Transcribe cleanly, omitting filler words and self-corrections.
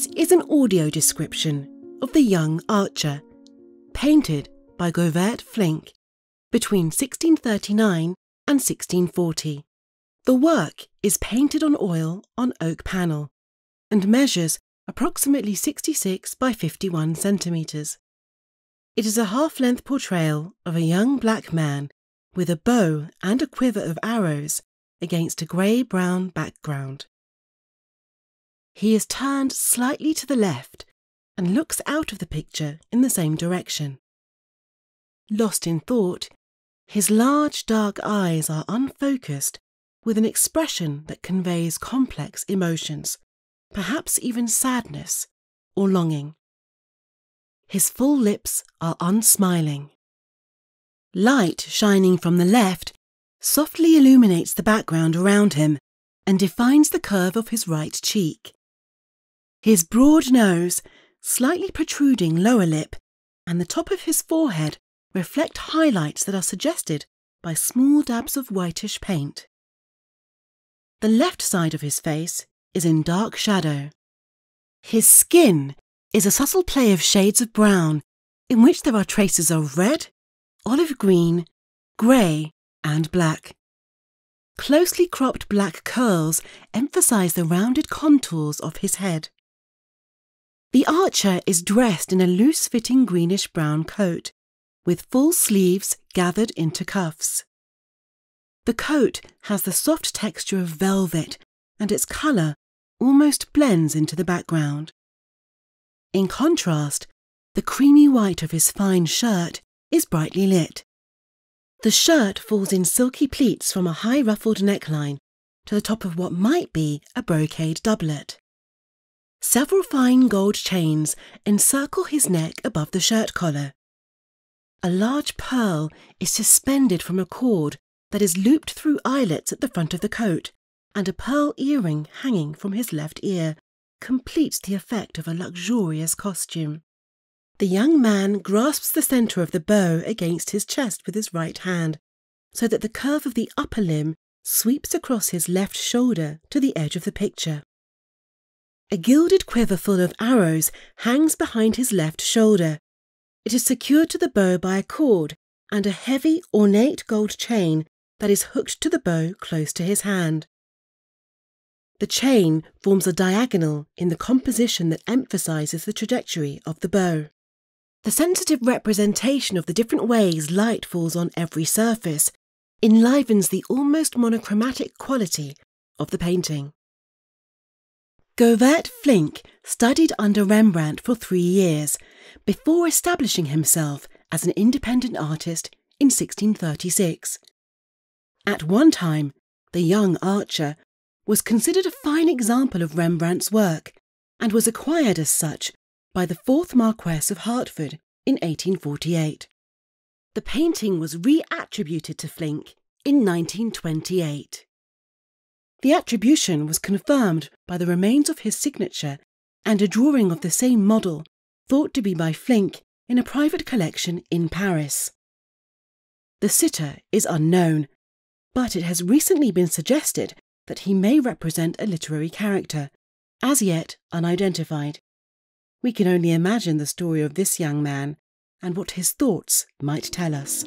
This is an audio description of The Young Archer, painted by Govaert Flinck between 1639 and 1640. The work is painted on oil on oak panel and measures approximately 66 by 51 centimetres. It is a half-length portrayal of a young black man with a bow and a quiver of arrows against a grey-brown background. He is turned slightly to the left and looks out of the picture in the same direction. Lost in thought, his large dark eyes are unfocused with an expression that conveys complex emotions, perhaps even sadness or longing. His full lips are unsmiling. Light shining from the left softly illuminates the background around him and defines the curve of his right cheek. His broad nose, slightly protruding lower lip, and the top of his forehead reflect highlights that are suggested by small dabs of whitish paint. The left side of his face is in dark shadow. His skin is a subtle play of shades of brown, in which there are traces of red, olive green, grey, and black. Closely cropped black curls emphasise the rounded contours of his head. The archer is dressed in a loose-fitting greenish-brown coat, with full sleeves gathered into cuffs. The coat has the soft texture of velvet, and its colour almost blends into the background. In contrast, the creamy white of his fine shirt is brightly lit. The shirt falls in silky pleats from a high ruffled neckline to the top of what might be a brocade doublet. Several fine gold chains encircle his neck above the shirt collar. A large pearl is suspended from a cord that is looped through eyelets at the front of the coat, and a pearl earring hanging from his left ear completes the effect of a luxurious costume. The young man grasps the centre of the bow against his chest with his right hand, so that the curve of the upper limb sweeps across his left shoulder to the edge of the picture. A gilded quiver full of arrows hangs behind his left shoulder. It is secured to the bow by a cord and a heavy, ornate gold chain that is hooked to the bow close to his hand. The chain forms a diagonal in the composition that emphasises the trajectory of the bow. The sensitive representation of the different ways light falls on every surface enlivens the almost monochromatic quality of the painting. Govaert Flinck studied under Rembrandt for 3 years before establishing himself as an independent artist in 1636. At one time, The Young Archer was considered a fine example of Rembrandt's work and was acquired as such by the 4th Marquess of Hertford in 1848. The painting was reattributed to Flinck in 1928. The attribution was confirmed by the remains of his signature and a drawing of the same model, thought to be by Flinck, in a private collection in Paris. The sitter is unknown, but it has recently been suggested that he may represent a literary character, as yet unidentified. We can only imagine the story of this young man and what his thoughts might tell us.